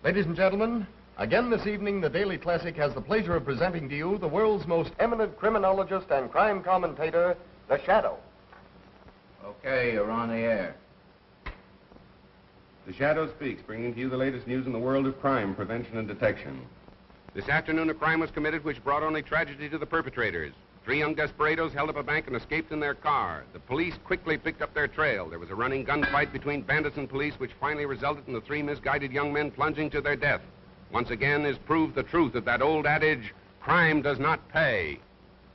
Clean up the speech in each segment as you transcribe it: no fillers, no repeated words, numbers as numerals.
Ladies and gentlemen, again this evening, the Daily Classic has the pleasure of presenting to you the world's most eminent criminologist and crime commentator, The Shadow. Okay, you're on the air. The Shadow speaks, bringing to you the latest news in the world of crime, prevention, and detection. This afternoon, a crime was committed which brought only tragedy to the perpetrators. 3 young desperados held up a bank and escaped in their car. The police quickly picked up their trail. There was a running gunfight between bandits and police, which finally resulted in the 3 misguided young men plunging to their death. Once again is proved the truth of that old adage, crime does not pay.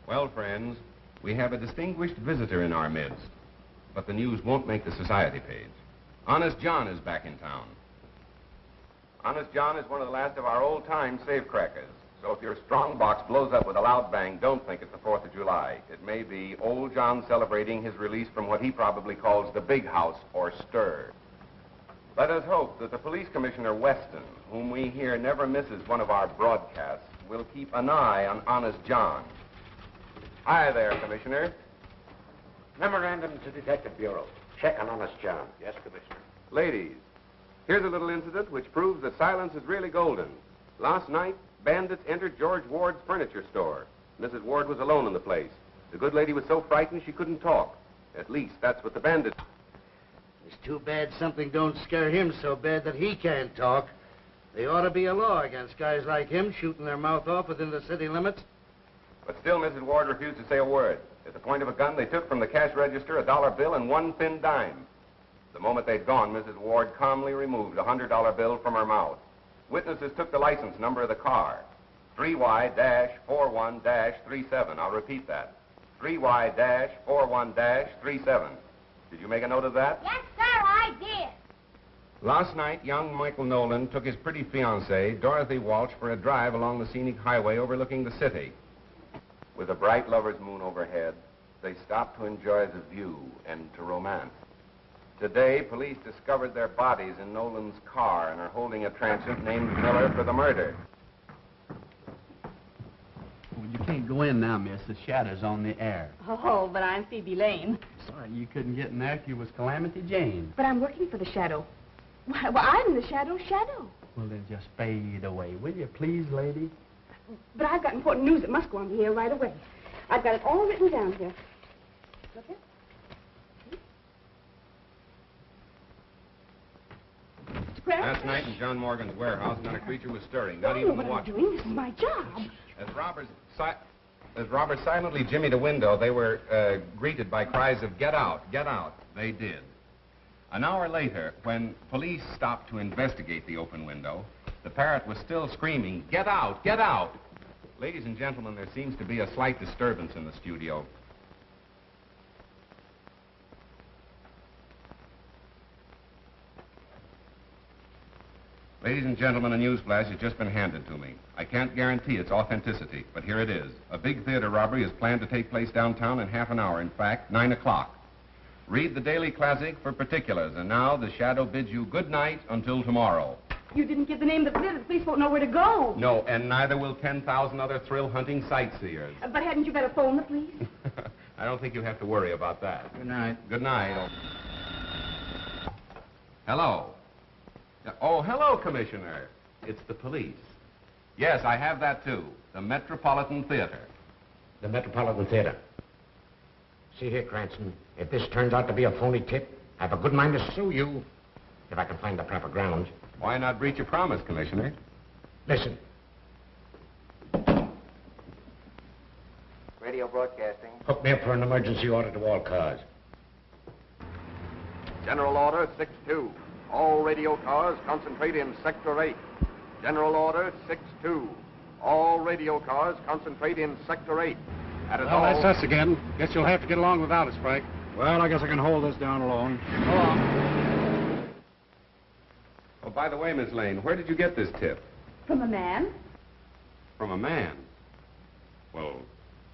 Well, friends, we have a distinguished visitor in our midst, but the news won't make the society page. Honest John is back in town. Honest John is one of the last of our old-time safecrackers. So if your strong box blows up with a loud bang, don't think it's the 4th of July. It may be old John celebrating his release from what he probably calls the big house or stir. Let us hope that the police commissioner Weston, whom we hear never misses one of our broadcasts, will keep an eye on Honest John. Hi there, Commissioner. Memorandum to Detective Bureau. Check on Honest John. Yes, Commissioner. Ladies, here's a little incident which proves that silence is really golden. Last night, bandits entered George Ward's furniture store. Mrs. Ward was alone in the place. The good lady was so frightened she couldn't talk. At least, that's what the bandits... It's too bad something don't scare him so bad that he can't talk. There ought to be a law against guys like him shooting their mouth off within the city limits. But still, Mrs. Ward refused to say a word. At the point of a gun, they took from the cash register a $1 bill and 1 thin dime. The moment they'd gone, Mrs. Ward calmly removed a $100 bill from her mouth. Witnesses took the license number of the car, 3Y-41-37. I'll repeat that, 3Y-41-37. Did you make a note of that? Yes, sir, I did. Last night, young Michael Nolan took his pretty fiancée, Dorothy Walsh, for a drive along the scenic highway overlooking the city. With a bright lover's moon overhead, they stopped to enjoy the view and to romance. Today, police discovered their bodies in Nolan's car and are holding a transient named Miller for the murder. Well, you can't go in now, miss. The Shadow's on the air. Oh, but I'm Phoebe Lane. Sorry, you couldn't get in there if you was Calamity Jane. But I'm working for the Shadow. Well, I'm the Shadow. Well, then just fade away, will you, please, lady? But I've got important news that must go on the air right away. I've got it all written down here. Look here. Last night in John Morgan's warehouse, not a creature was stirring, not even the watchman. Doing. This is my job. As Robert silently jimmied a window, they were greeted by cries of, "Get out, get out." They did. An hour later, when police stopped to investigate the open window, the parrot was still screaming, "Get out, get out." Ladies and gentlemen, there seems to be a slight disturbance in the studio. Ladies and gentlemen, a newsflash has just been handed to me. I can't guarantee its authenticity, but here it is. A big theater robbery is planned to take place downtown in half an hour. In fact, 9 o'clock. Read the Daily Classic for particulars. And now, the Shadow bids you good night until tomorrow. You didn't give the name of the theater. The police won't know where to go. No, and neither will 10,000 other thrill-hunting sightseers. But hadn't you better phone the police? I don't think you have to worry about that. Good night. Good night. Hello. Oh, hello, Commissioner. It's the police. Yes, I have that, too. The Metropolitan Theater. The Metropolitan Theater. See here, Cranston, if this turns out to be a phony tip, I have a good mind to sue you, if I can find the proper grounds. Why not breach a promise, Commissioner? Listen. Radio broadcasting. Hook me up for an emergency order to all cars. General Order 6-2. All radio cars concentrate in Sector 8. General Order 6-2. All radio cars concentrate in Sector 8. That is all. That's us again. Guess you'll have to get along without us, Frank. Well, I guess I can hold this down alone. Go on. Oh, by the way, Miss Lane, where did you get this tip? From a man. From a man? Well,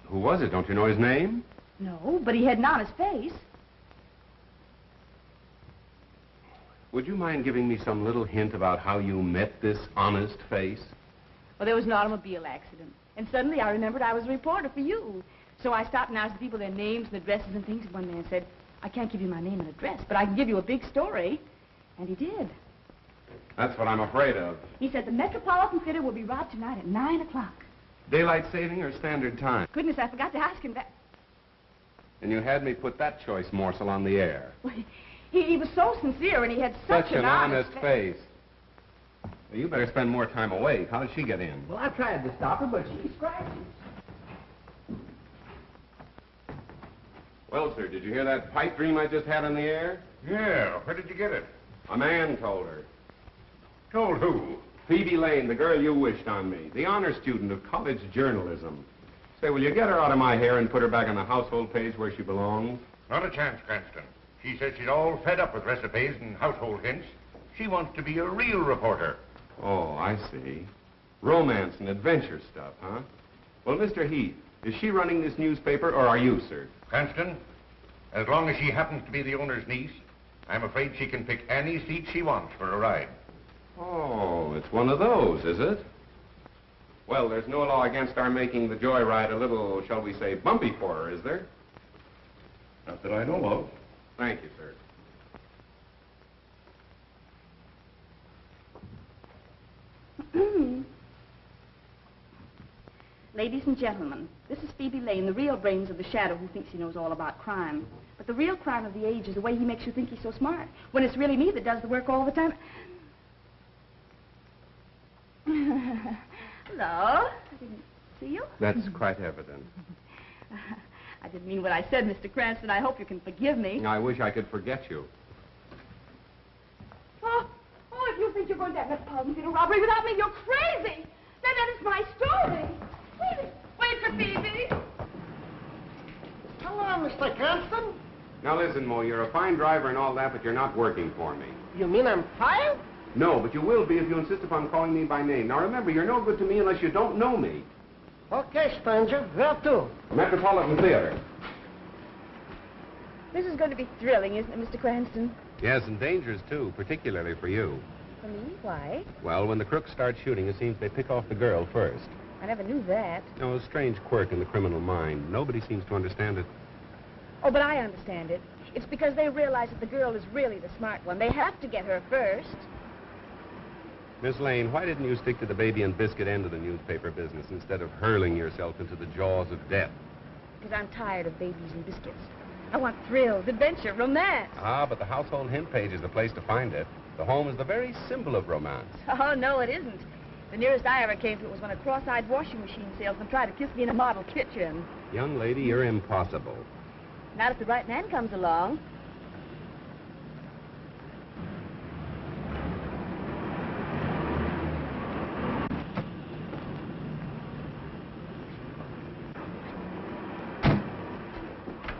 who was it? Don't you know his name? No, but he had an honest face. Would you mind giving me some little hint about how you met this honest face? Well, there was an automobile accident. And suddenly I remembered I was a reporter for you. So I stopped and asked the people their names and addresses and things. And one man said, I can't give you my name and address, but I can give you a big story. And he did. That's what I'm afraid of. He said the Metropolitan Theater will be robbed tonight at 9 o'clock. Daylight saving or standard time? Goodness, I forgot to ask him that. And you had me put that choice morsel on the air. Well, he was so sincere, and he had such an honest face. Well, you better spend more time awake. How did she get in? Well, I tried to stop her, but she scratches. Well, sir, did you hear that pipe dream I just had on the air? Yeah, where did you get it? A man told her. Told who? Phoebe Lane, the girl you wished on me, the honor student of college journalism. Say, will you get her out of my hair and put her back on the household page where she belongs? Not a chance, Cranston. She says she's all fed up with recipes and household hints. She wants to be a real reporter. Oh, I see. Romance and adventure stuff, huh? Well, Mr. Heath, is she running this newspaper, or are you, sir? Cranston, as long as she happens to be the owner's niece, I'm afraid she can pick any seat she wants for a ride. Oh, it's one of those, is it? Well, there's no law against our making the joyride a little, shall we say, bumpy for her, is there? Not that I know of. Thank you, sir. Ladies and gentlemen, this is Phoebe Lane, the real brains of the shadow who thinks he knows all about crime. But the real crime of the age is the way he makes you think he's so smart, when it's really me that does the work all the time. Hello. I didn't see you. That's quite evident. I didn't mean what I said, Mr. Cranston. I hope you can forgive me. I wish I could forget you. Oh, if you think you're going to that Metropolitan Theater robbery without me, you're crazy. That is my story. Wait for Phoebe. Hello, Mr. Cranston. Now listen, Mo, you're a fine driver and all that, but you're not working for me. You mean I'm fired? No, but you will be if you insist upon calling me by name. Now remember, you're no good to me unless you don't know me. Okay, stranger. Where to? Metropolitan Theater. This is going to be thrilling, isn't it, Mr. Cranston? Yes, and dangerous, too, particularly for you. For me? Why? Well, when the crooks start shooting, it seems they pick off the girl first. I never knew that. No, a strange quirk in the criminal mind. Nobody seems to understand it. Oh, but I understand it. It's because they realize that the girl is really the smart one. They have to get her first. Miss Lane, why didn't you stick to the baby and biscuit end of the newspaper business instead of hurling yourself into the jaws of death? Because I'm tired of babies and biscuits. I want thrills, adventure, romance. Ah, but the household hint page is the place to find it. The home is the very symbol of romance. Oh, no, it isn't. The nearest I ever came to it was when a cross-eyed washing machine salesman tried to kiss me in a model kitchen. Young lady, you're impossible. Not if the right man comes along.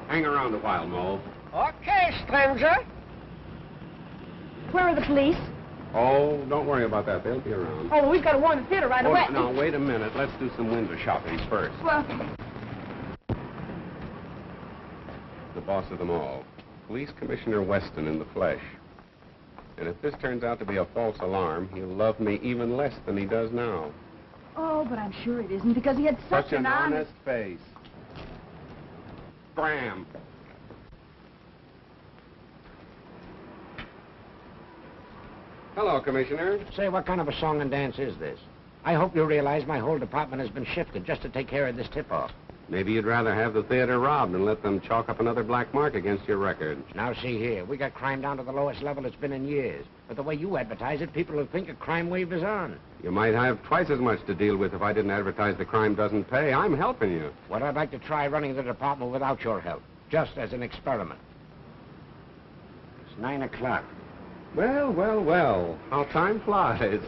Hang around a while, Mo. Okay, stranger. Where are the police? Oh, don't worry about that. They'll be around. Oh, we've got to warn the theater right away. Now, wait a minute. Let's do some window shopping first. Well, The boss of them all. Police Commissioner Weston in the flesh. And if this turns out to be a false alarm, he'll love me even less than he does now. oh, but I'm sure it isn't because he had such an honest face. Scram. Hello, Commissioner. Say, what kind of a song and dance is this? I hope you realize my whole department has been shifted just to take care of this tip-off. Maybe you'd rather have the theater robbed than let them chalk up another black mark against your record. Now, see here. We got crime down to the lowest level it's been in years. But the way you advertise it, people will think a crime wave is on. You might have twice as much to deal with if I didn't advertise the crime doesn't pay. I'm helping you. Well, I'd like to try running the department without your help, just as an experiment. It's 9 o'clock. Well, well, well. How time flies.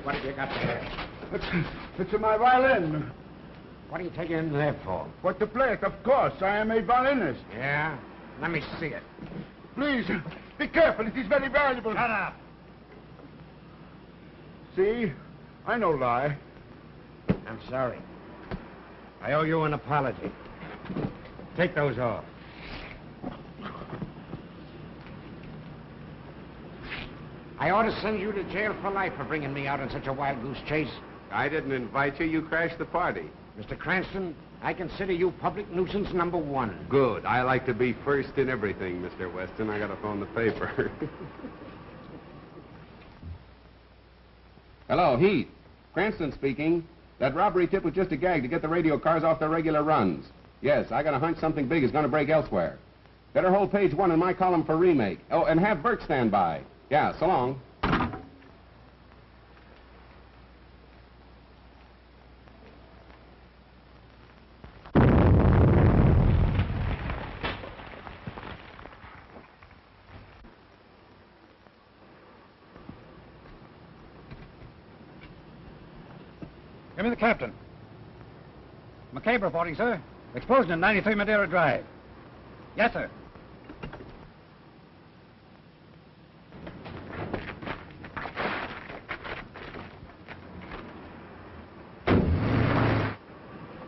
What have you got there? It's my violin. What are you taking it in there for? What to play it, of course. I am a violinist. Yeah? Let me see it. Please, be careful. It is very valuable. Shut up. See? I no lie. I'm sorry. I owe you an apology. Take those off. I ought to send you to jail for life for bringing me out on such a wild goose chase. I didn't invite you. You crashed the party. Mr. Cranston, I consider you public nuisance number one. Good. I like to be first in everything, Mr. Weston. I gotta phone the paper. Hello, Heath. Cranston speaking. That robbery tip was just a gag to get the radio cars off their regular runs. Yes, I got a hunch something big is gonna break elsewhere. Better hold page 1 in my column for remake. Oh, and have Burke stand by. Yeah, so long. Give me the captain. McCabe reporting, sir. Explosion in 93 Madeira Drive. Yes, sir.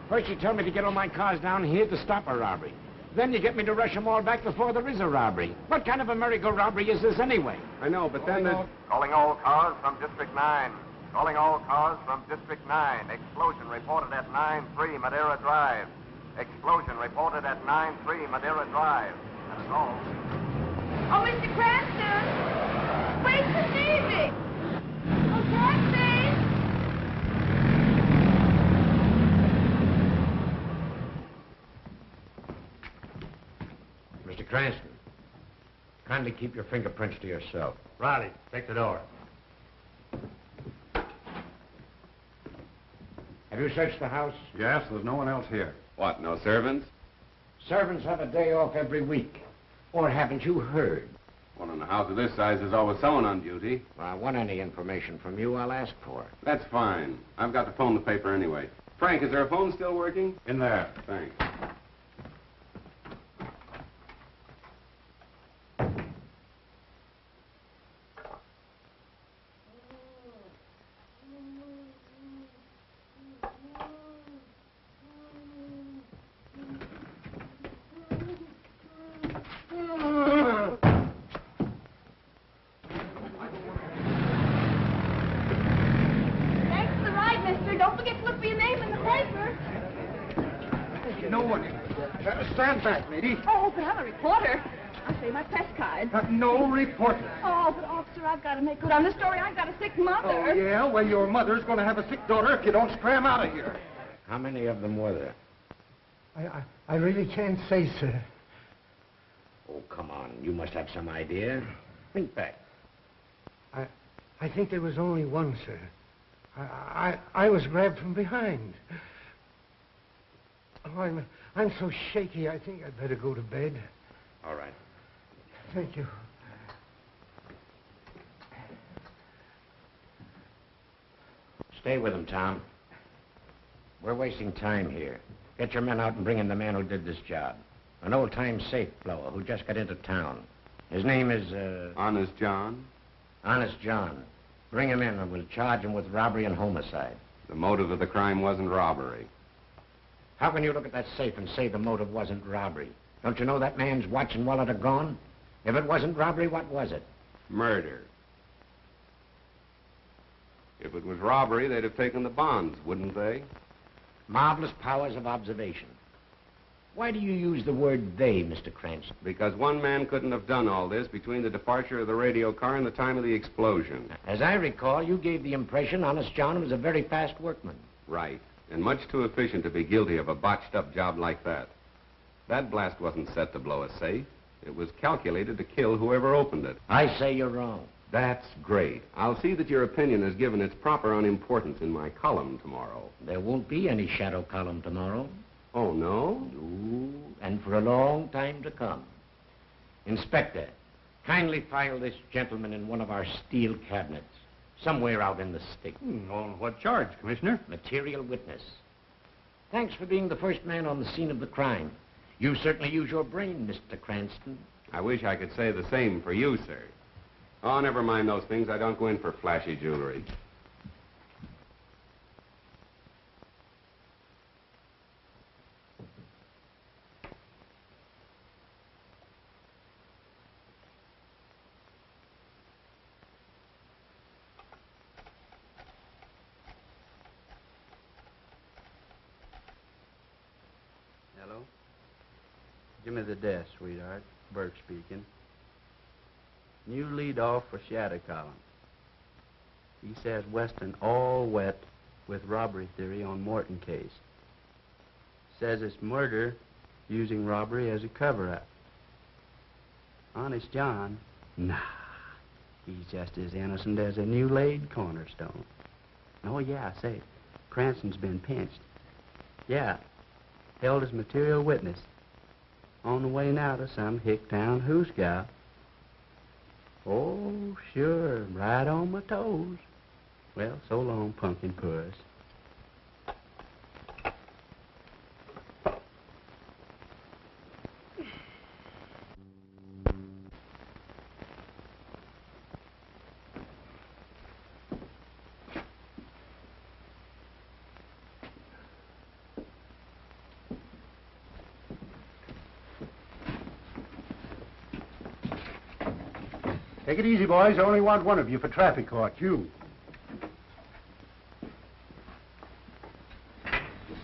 First you tell me to get all my cars down here to stop a robbery. Then you get me to rush them all back before there is a robbery. What kind of a merry-go-robbery is this anyway? I know, but then there's... Calling all cars from District 9. Calling all cars from District 9. Explosion reported at 9-3 Madeira Drive. Explosion reported at 9-3 Madeira Drive. That's all. Oh, Mr. Cranston! Wait to see me! Oh, taxi! Mr. Cranston, kindly keep your fingerprints to yourself. Riley, take the door. Have you searched the house? Yes, there's no one else here. What, no servants? Servants have a day off every week. Or haven't you heard? Well, in a house of this size, there's always someone on duty. Well, I want any information from you, I'll ask for it. That's fine. I've got to phone the paper anyway. Frank, is there a phone still working? In there. Thanks. Thanks for the ride, mister. Don't forget to look for your name in the paper. No one. Stand back, lady. Oh, but I'm a reporter. I'll show you my press card. No reporter. Oh, but officer, I've got to make good on this story. I've got a sick mother. Oh, yeah? Well, your mother's going to have a sick daughter if you don't scram out of here. How many of them were there? I really can't say, sir. Oh, come on. You must have some idea. Think back. I think there was only one, sir. I was grabbed from behind. Oh, I'm so shaky, I think I'd better go to bed. All right. Thank you. Stay with him, Tom. We're wasting time here. Get your men out and bring in the man who did this job. An old-time safe blower who just got into town. His name is, Honest John? Honest John. Bring him in and we'll charge him with robbery and homicide. The motive of the crime wasn't robbery. How can you look at that safe and say the motive wasn't robbery? Don't you know that man's watch and wallet are gone? If it wasn't robbery, what was it? Murder. If it was robbery, they'd have taken the bonds, wouldn't they? Marvelous powers of observation. Why do you use the word they, Mr. Cranston? Because one man couldn't have done all this between the departure of the radio car and the time of the explosion. As I recall, you gave the impression Honest John was a very fast workman. Right. And much too efficient to be guilty of a botched-up job like that. That blast wasn't set to blow a safe. It was calculated to kill whoever opened it. I say you're wrong. That's great. I'll see that your opinion is given its proper unimportance in my column tomorrow. There won't be any shadow column tomorrow. Oh, no? No, and for a long time to come. Inspector, kindly file this gentleman in one of our steel cabinets, somewhere out in the stick. On what charge, Commissioner? Material witness. Thanks for being the first man on the scene of the crime. You certainly use your brain, Mr. Cranston. I wish I could say the same for you, sir. Oh, never mind those things. I don't go in for flashy jewelry. Give me the desk, sweetheart. Burke speaking. New lead off for Shadow Column. He says Weston all wet with robbery theory on Morton case. Says it's murder using robbery as a cover-up. Honest John, nah. He's just as innocent as a new laid cornerstone. Oh, yeah, I say, Cranston's been pinched. Yeah, held as material witness. On the way now to some hick-town hoosgow. Oh, sure, right on my toes. Well, so long, pumpkin puss. Take it easy, boys. I only want one of you for traffic court. You.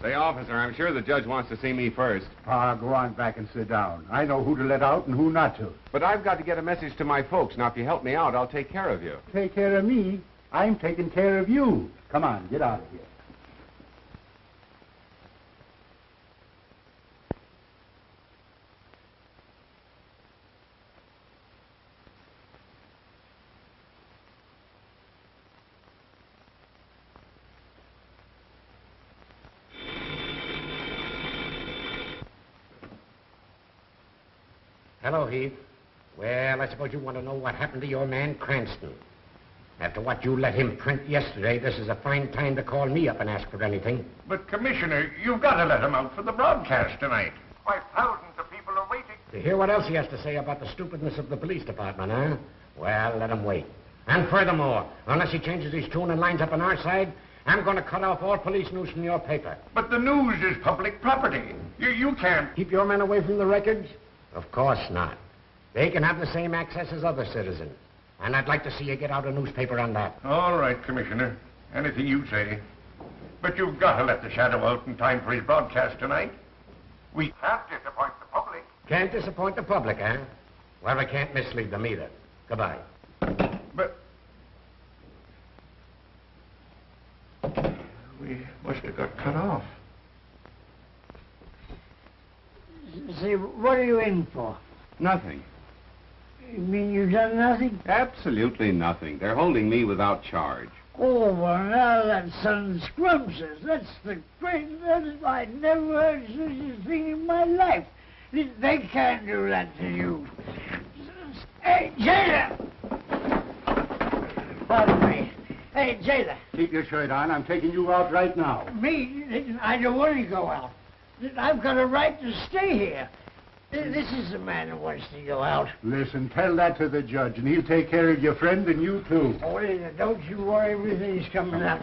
Say, officer, I'm sure the judge wants to see me first. Ah, go on back and sit down. I know who to let out and who not to. But I've got to get a message to my folks. Now, if you help me out, I'll take care of you. Take care of me. I'm taking care of you. Come on, get out of here. Hello, Heath. Well, I suppose you want to know what happened to your man, Cranston. After what you let him print yesterday, this is a fine time to call me up and ask for anything. But, Commissioner, you've got to let him out for the broadcast tonight. Why, thousands of people are waiting. To hear what else he has to say about the stupidness of the police department, huh? Well, let him wait. And furthermore, unless he changes his tune and lines up on our side, I'm going to cut off all police news from your paper. But the news is public property. You can't... Keep your men away from the records? Of course not. They can have the same access as other citizens. And I'd like to see you get out a newspaper on that. All right, Commissioner. Anything you say. But you've got to let the Shadow out in time for his broadcast tonight. We can't disappoint the public. Can't disappoint the public, eh? Well, I can't mislead them either. Goodbye. But... we must have got cut off. Say, what are you in for? Nothing. You mean you've done nothing? Absolutely nothing. They're holding me without charge. Oh, well, now that's some scrumptious. That's the great... I never heard such a thing in my life. They can't do that to you. Hey, jailer! Pardon me. Hey, jailer. Keep your shirt on. I'm taking you out right now. Me? I don't want to go out. I've got a right to stay here. This is the man who wants to go out. Listen, tell that to the judge, and he'll take care of your friend and you, too. Oh, wait, don't you worry. Everything's coming out.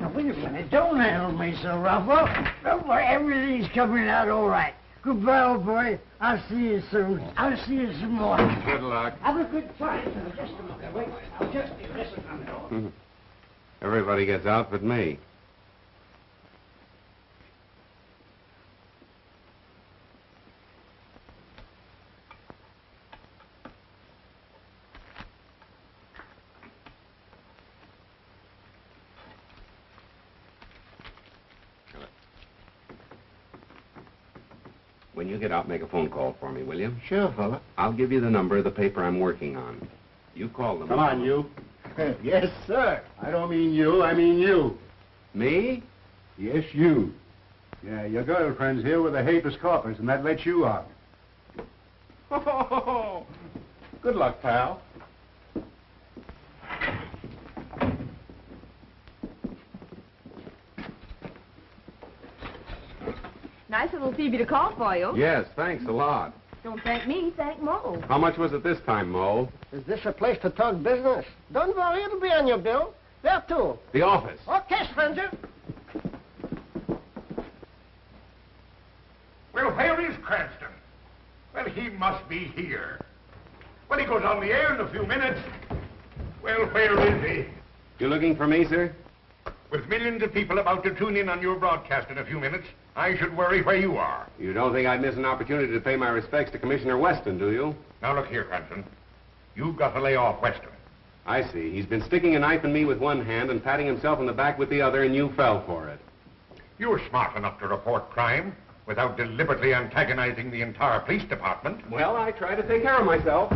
Now, wait a minute. Don't handle me so rough. Oh, don't worry. Everything's coming out all right. Goodbye, old boy. I'll see you soon. I'll see you some more. Good luck. Have a good time. Now, just a minute. Wait. I'll just be listening on the door. Everybody gets out but me. When you get out, make a phone call for me, will you? Sure, fella. I'll give you the number of the paper I'm working on. You call them. Come on, you. Yes, sir. I don't mean you. I mean you. Me? Yes, you. Yeah, your girlfriend's here with a habeas corpus, and that lets you out. Oh, good luck, pal. Nice little Phoebe to call for you. Yes, thanks a lot. Don't thank me, thank Mo. How much was it this time, Mo? Is this a place to talk business? Don't worry, it'll be on your bill. There, too. The office. Okay, stranger. Well, where is Cranston? Well, he must be here. Well, he goes on the air in a few minutes. Well, where is he? You looking for me, sir? With millions of people about to tune in on your broadcast in a few minutes, I should worry where you are. You don't think I'd miss an opportunity to pay my respects to Commissioner Weston, do you? Now look here, Cranston. You've got to lay off Weston. I see. He's been sticking a knife in me with one hand and patting himself on the back with the other, and you fell for it. You're smart enough to report crime without deliberately antagonizing the entire police department. Well, I try to take care of myself.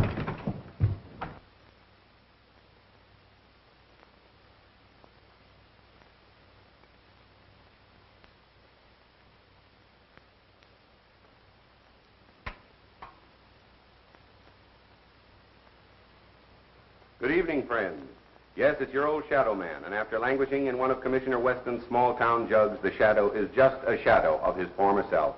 Good evening, friends. Yes, it's your old Shadow Man, and after languishing in one of Commissioner Weston's small-town jugs, the Shadow is just a shadow of his former self.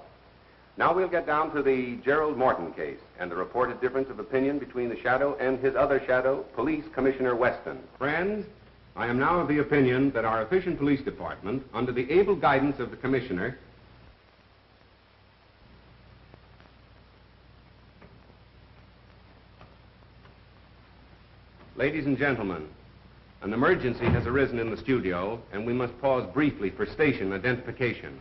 Now we'll get down to the Gerald Morton case and the reported difference of opinion between the Shadow and his other Shadow, Police Commissioner Weston. Friends, I am now of the opinion that our efficient police department, under the able guidance of the Commissioner, Ladies and gentlemen, an emergency has arisen in the studio, and we must pause briefly for station identification.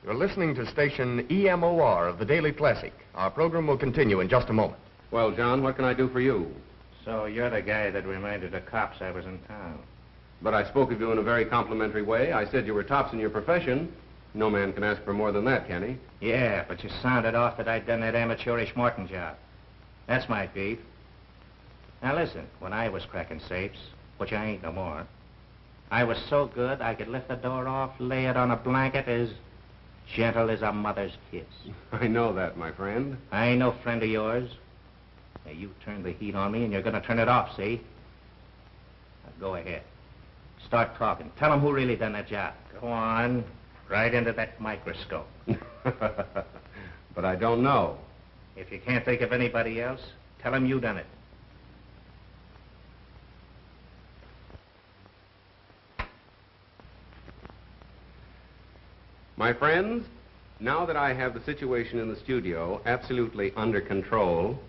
You're listening to station EMOR of the Daily Classic. Our program will continue in just a moment. Well, John, what can I do for you? So you're the guy that reminded the cops I was in town. But I spoke of you in a very complimentary way. I said you were tops in your profession. No man can ask for more than that, can he? Yeah, but you sounded off that I'd done that amateurish Morton job. That's my beef. Now listen, when I was cracking safes, which I ain't no more, I was so good I could lift the door off, lay it on a blanket as gentle as a mother's kiss. I know that, my friend. I ain't no friend of yours. Now, you turned the heat on me, and you're gonna turn it off, see? Now, go ahead. Start talking. Tell them who really done that job. Go on. Right into that microscope. But I don't know. If you can't think of anybody else, tell them you done it. My friends, now that I have the situation in the studio absolutely under control,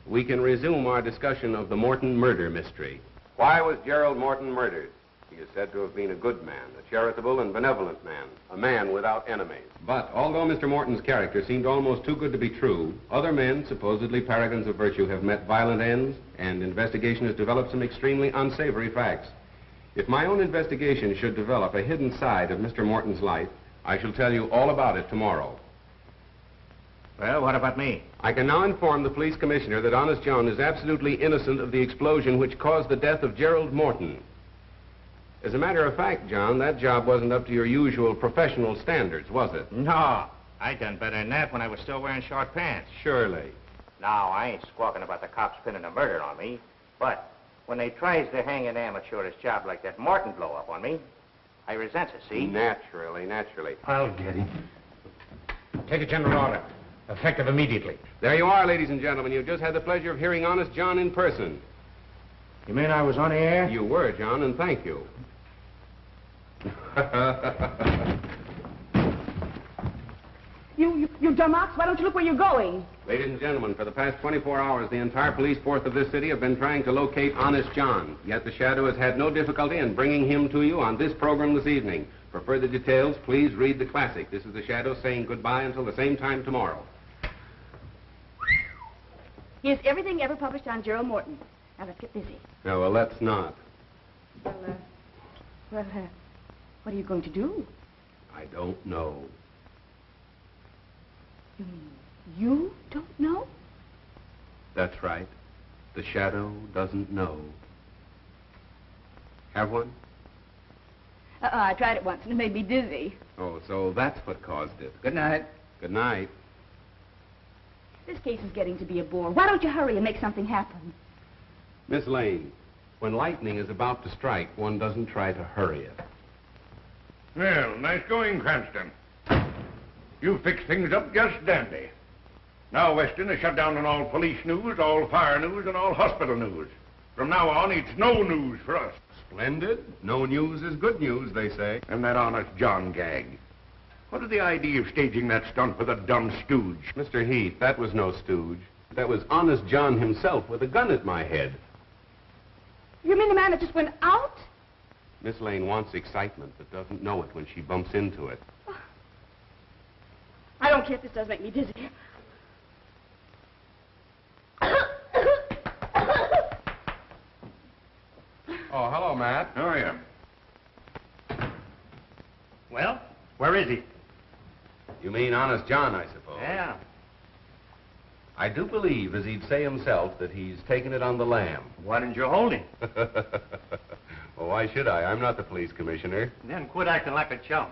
we can resume our discussion of the Morton murder mystery. Why was Gerald Morton murdered? He is said to have been a good man, a charitable and benevolent man, a man without enemies. But although Mr. Morton's character seemed almost too good to be true, other men, supposedly paragons of virtue, have met violent ends, and investigation has developed some extremely unsavory facts. If my own investigation should develop a hidden side of Mr. Morton's life, I shall tell you all about it tomorrow. Well, what about me? I can now inform the police commissioner that Honest John is absolutely innocent of the explosion which caused the death of Gerald Morton. As a matter of fact, John, that job wasn't up to your usual professional standards, was it? No. I done better than that when I was still wearing short pants. Surely. Now, I ain't squawking about the cops pinning a murder on me, but when they tries to hang an amateurish job like that Morton blow up on me, I resent it, see? Naturally. I'll get him. Take a general order. Effective immediately. There you are, ladies and gentlemen. You've just had the pleasure of hearing Honest John in person. You mean I was on the air? You were, John, and thank you. You dumb ox, why don't you look where you're going? Ladies and gentlemen, for the past 24 hours, the entire police force of this city have been trying to locate Honest John. Yet the Shadow has had no difficulty in bringing him to you on this program this evening. For further details, please read the classic. This is the Shadow saying goodbye until the same time tomorrow. Here's everything ever published on Gerald Morton. Now, let's get busy. No, well, let's not. Well, what are you going to do? I don't know. You mean you don't know? That's right. The Shadow doesn't know. Have one? I tried it once and it made me dizzy. Oh, so that's what caused it. Good night. Good night. This case is getting to be a bore. Why don't you hurry and make something happen? Miss Lane, when lightning is about to strike, one doesn't try to hurry it. Well, nice going, Cranston. You fixed things up just dandy. Now Weston is shut down on all police news, all fire news, and all hospital news. From now on, it's no news for us. Splendid. No news is good news, they say. And that Honest John gag. What is the idea of staging that stunt with a dumb stooge? Mr. Heath, that was no stooge. That was Honest John himself with a gun at my head. You mean the man that just went out? Miss Lane wants excitement, but doesn't know it when she bumps into it. I don't care if this does make me dizzy. Oh, hello, Matt. How are you? Well, where is he? You mean Honest John, I suppose? Yeah. I do believe, as he'd say himself, that he's taken it on the lam. Why didn't you hold him? Well, why should I? I'm not the police commissioner. Then quit acting like a chump.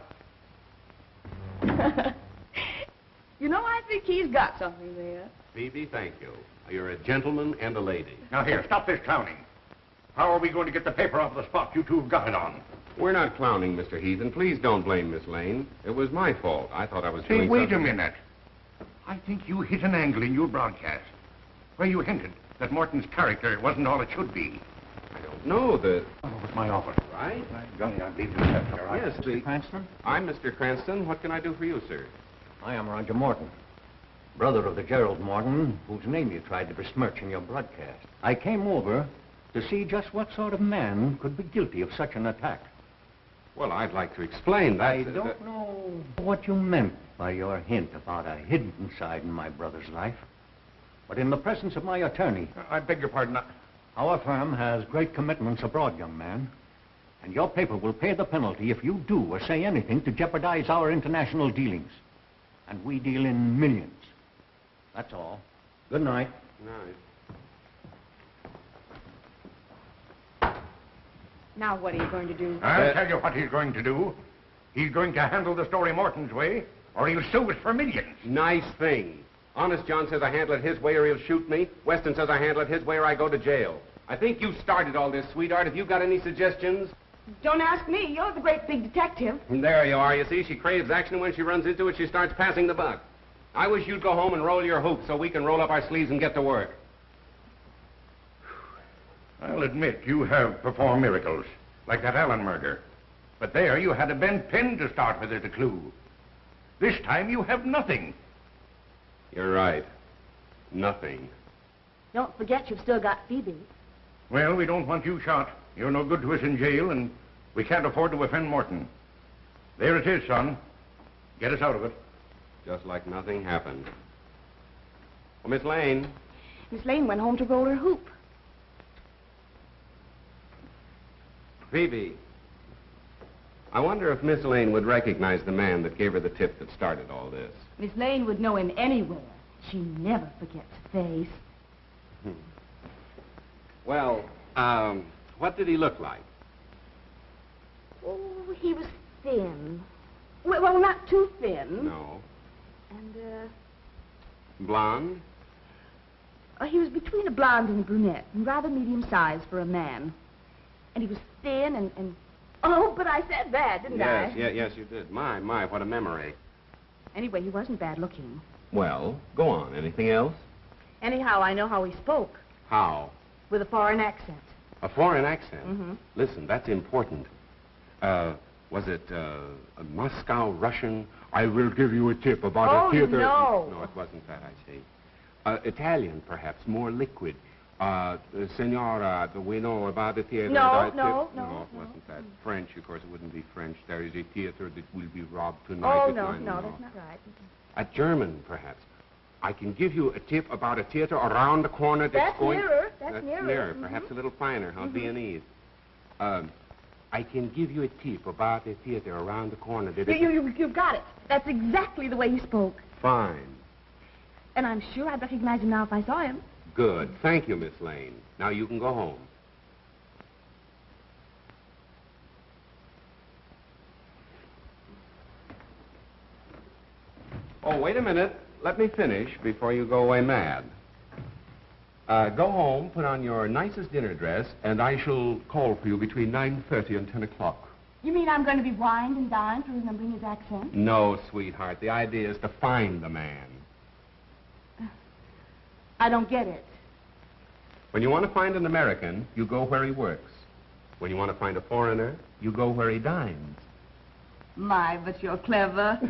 You know, I think he's got something there. Phoebe, thank you. You're a gentleman and a lady. Now, here, stop this clowning. How are we going to get the paper off the spot you two have got it on? We're not clowning, Mr. Heathen. Please don't blame Miss Lane. It was my fault. I thought I was Say, doing wait something. a minute. I think you hit an angle in your broadcast where you hinted that Morton's character wasn't all it should be. I don't know that... Oh, it's my office. Right? Gunny, I believe you said here. Yes, Mr. Cranston? I'm Mr. Cranston. What can I do for you, sir? I am Roger Morton, brother of the Gerald Morton, whose name you tried to besmirch in your broadcast. I came over to see just what sort of man could be guilty of such an attack. Well, I'd like to explain that. I don't know what you meant by your hint about a hidden side in my brother's life. But in the presence of my attorney... I beg your pardon. Our firm has great commitments abroad, young man. And your paper will pay the penalty if you do or say anything to jeopardize our international dealings. And we deal in millions. That's all. Good night. Nice. Now what are you going to do? I'll tell you what he's going to do. He's going to handle the story Morton's way, or he'll sue us for millions. Nice thing. Honest John says I handle it his way or he'll shoot me. Weston says I handle it his way or I go to jail. I think you started all this, sweetheart. Have you got any suggestions? Don't ask me. You're the great big detective. There you are. You see, she craves action, and when she runs into it, she starts passing the buck. I wish you'd go home and roll your hoops so we can roll up our sleeves and get to work. I'll admit you have performed miracles, like that Allen murder. But there you had a bent pin to start with as a clue. This time you have nothing. You're right. Nothing. Don't forget you've still got Phoebe. Well, we don't want you shot. You're no good to us in jail, and we can't afford to offend Morton. There it is, son. Get us out of it. Just like nothing happened. Well, Miss Lane. Miss Lane went home to roll her hoop. Phoebe. I wonder if Miss Lane would recognize the man that gave her the tip that started all this. Miss Lane would know him anywhere. She never forgets a face. Well, what did he look like? Oh, he was thin. Well, not too thin. No. And, Blonde? he was between a blonde and a brunette, and rather medium-sized for a man. And he was thin and... Oh, but I said that, didn't I? Yes, you did. My, what a memory. Anyway, he wasn't bad-looking. Well, go on. Anything else? Anyhow, I know how he spoke. How? With a foreign accent. A foreign accent? Mm-hmm. Listen, that's important. Was it a Moscow Russian? I will give you a tip about a theater... No. No, it wasn't that, I see. Italian, perhaps, more liquid. Senora, we know about the theater. No, it wasn't that. French, of course, it wouldn't be French. There is a theater that will be robbed tonight. Oh, no, that's not right. A German, perhaps. I can give you a tip about a theater around the corner that's going... That's nearer. Perhaps a little finer, how Viennese. I can give you a tip about a theater around the corner that... You've got it. That's exactly the way he spoke. Fine. And I'm sure I'd recognize him now if I saw him. Good. Thank you, Miss Lane. Now you can go home. Oh, wait a minute. Let me finish before you go away mad. Go home, put on your nicest dinner dress, and I shall call for you between 9:30 and 10 o'clock. You mean I'm going to be wined and dined for remembering his accent? No, sweetheart. The idea is to find the man. I don't get it. When you want to find an American, you go where he works. When you want to find a foreigner, you go where he dines. My, but you're clever.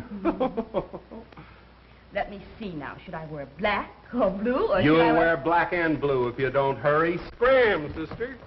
Let me see now. Should I wear black or blue, or You'll should I wear black and blue if you don't hurry. Scram, sister.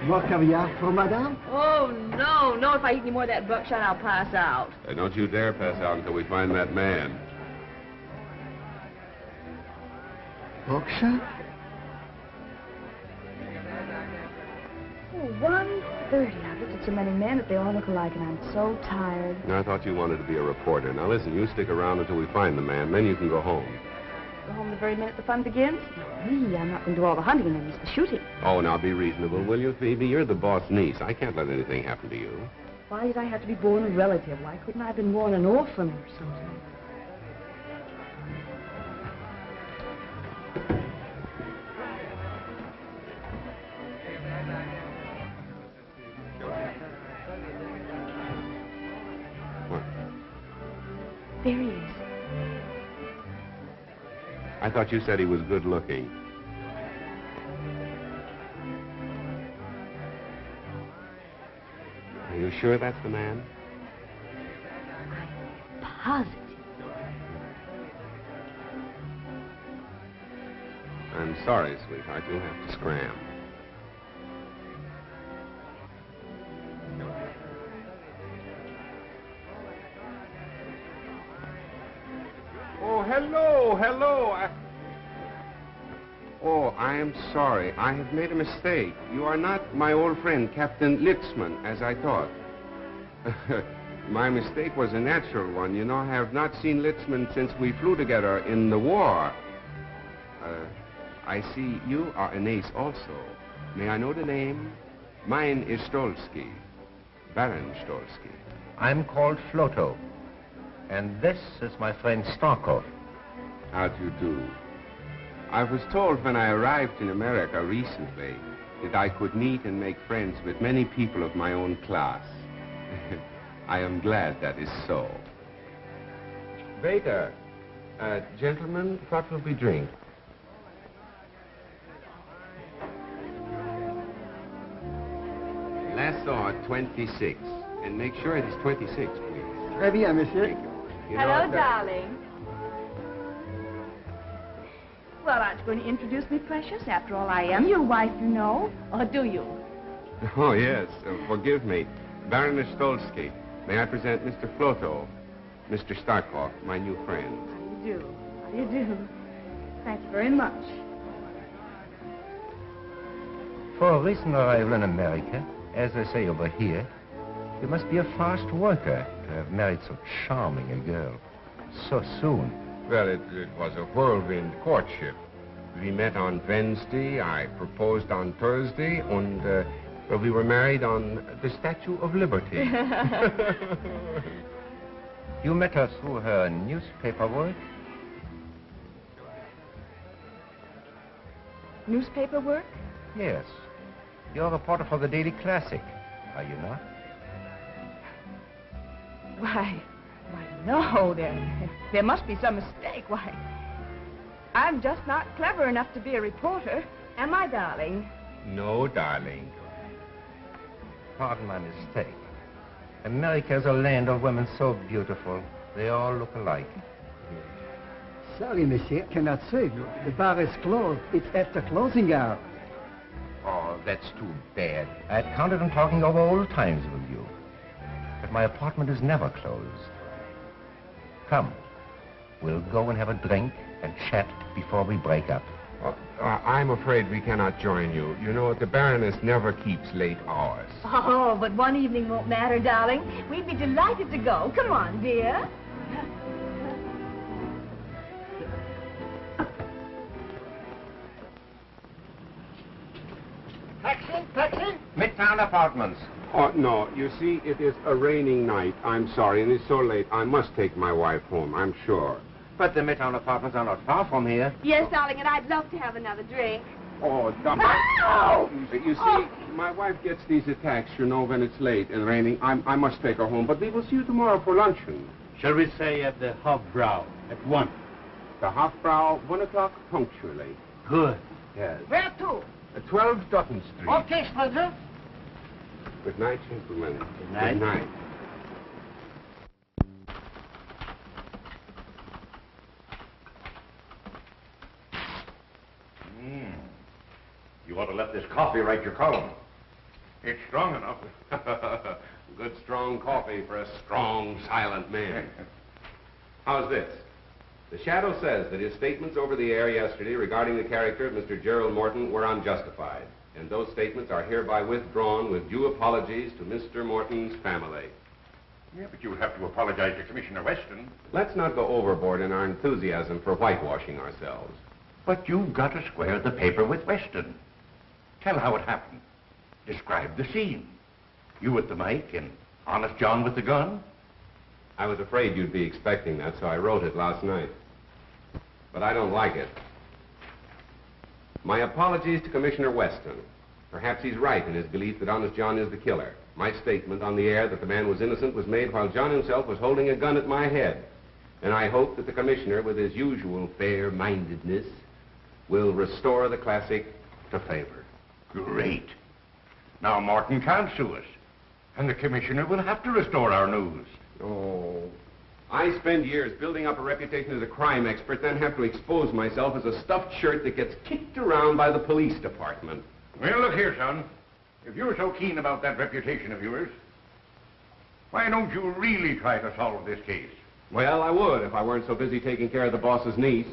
More caviar for madame? Oh, no, no. If I eat any more of that buckshot, I'll pass out. Don't you dare pass out until we find that man. Buckshot? Oh, 1:30. I've looked at so many men that they all look alike, and I'm so tired. I thought you wanted to be a reporter. Now, listen, you stick around until we find the man, then you can go home. Go home the very minute the fun begins? Not me. I'm not going to do all the hunting and then miss the shooting. Oh, now be reasonable, will you, Phoebe? You're the boss niece. I can't let anything happen to you. Why did I have to be born a relative? Why couldn't I have been born an orphan or something? What? There he is. I thought you said he was good looking. Are you sure that's the man? Positive. I'm sorry, sweetheart. You'll have to scram. Oh, hello. Oh, I am sorry. I have made a mistake. You are not my old friend, Captain Litzman, as I thought. My mistake was a natural one. You know, I have not seen Litzman since we flew together in the war. I see you are an ace also. May I know the name? Mine is Stolsky, Baron Stolsky. I'm called Floto. And this is my friend Starkov. How do you do? I was told when I arrived in America recently that I could meet and make friends with many people of my own class. I am glad that is so. Waiter, gentlemen, what will we drink? Lasso 26. And make sure it is 26, please. Très bien, monsieur. Thank you. You know Hello, what, darling. Well, aren't you going to introduce me, precious? After all, I am your wife, you know. Or do you? Oh, yes. Forgive me. Baroness Stolsky. May I present Mr. Floto, Mr. Starkov, my new friend. How do you do? How do you do? Thank you very much. For a recent arrival in America, as they say over here, you must be a fast worker to have married so charming a girl so soon. Well, it was a whirlwind courtship. We met on Wednesday, I proposed on Thursday, and well, we were married on the Statue of Liberty. You met her through her newspaper work? Newspaper work? Yes. You're a reporter for the Daily Classic, are you not? Why, no, there must be some mistake. Why, I'm just not clever enough to be a reporter, am I, darling? No, darling. Pardon my mistake. America is a land of women so beautiful. They all look alike. Sorry, monsieur, cannot save you. The bar is closed. It's after closing hour. Oh, that's too bad. I had counted on talking over old times with you. But my apartment is never closed. Come, we'll go and have a drink and chat before we break up. I'm afraid we cannot join you. You know, the Baroness never keeps late hours. Oh, but one evening won't matter, darling. We'd be delighted to go. Come on, dear. Taxi? Midtown Apartments. Oh, no. You see, it is a raining night. I'm sorry, and it's so late. I must take my wife home, I'm sure. But the Midtown Apartments are not far from here. Yes, darling, and I'd love to have another drink. Oh, darling. No! You see, my wife gets these attacks, you know, when it's late and raining. I must take her home, but we will see you tomorrow for luncheon. Shall we say at the Hofbrau at 1? The Hofbrau, 1 o'clock punctually. Good. Yes. Where to? 12 Dutton Street. Okay, Spencer. Good night, gentlemen. Good night. Good night. You ought to let this coffee write your column. It's strong enough. Good strong coffee for a strong, silent man. How's this? The Shadow says that his statements over the air yesterday regarding the character of Mr. Gerald Morton were unjustified, and those statements are hereby withdrawn with due apologies to Mr. Morton's family. Yeah, but you'll have to apologize to Commissioner Weston. Let's not go overboard in our enthusiasm for whitewashing ourselves. But you've got to square the paper with Weston. Tell how it happened. Describe the scene. You at the mic and Honest John with the gun. I was afraid you'd be expecting that, so I wrote it last night. But I don't like it. My apologies to Commissioner Weston. Perhaps he's right in his belief that Honest John is the killer. My statement on the air that the man was innocent was made while John himself was holding a gun at my head. And I hope that the Commissioner, with his usual fair-mindedness, will restore the classic to favor. Great. Now Morton can't sue us. And the Commissioner will have to restore our news. Oh, I spend years building up a reputation as a crime expert, then have to expose myself as a stuffed shirt that gets kicked around by the police department. Well, look here, son. If you're so keen about that reputation of yours, why don't you really try to solve this case? Well, I would if I weren't so busy taking care of the boss's niece.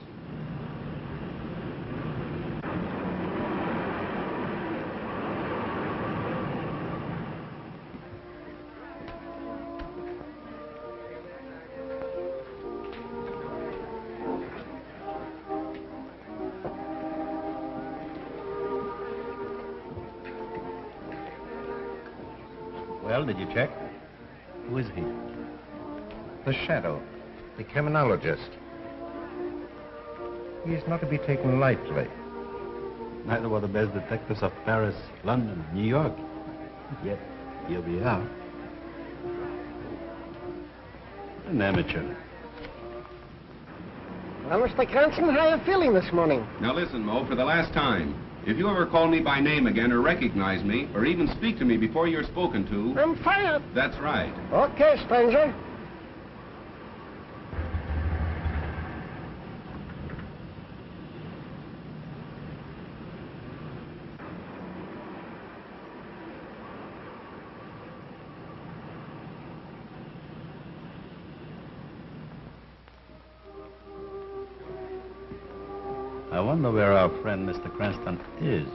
Well, did you check? Who is he? The Shadow, the criminologist. He is not to be taken lightly. Neither were the best detectives of Paris, London, New York. Yet, here we are. An amateur. Well, Mr. Cranston, how are you feeling this morning? Now listen, Mo, for the last time. If you ever call me by name again or recognize me or even speak to me before you're spoken to... I'm fired. That's right. Okay, stranger. I wonder where our friend Mr. Cranston is.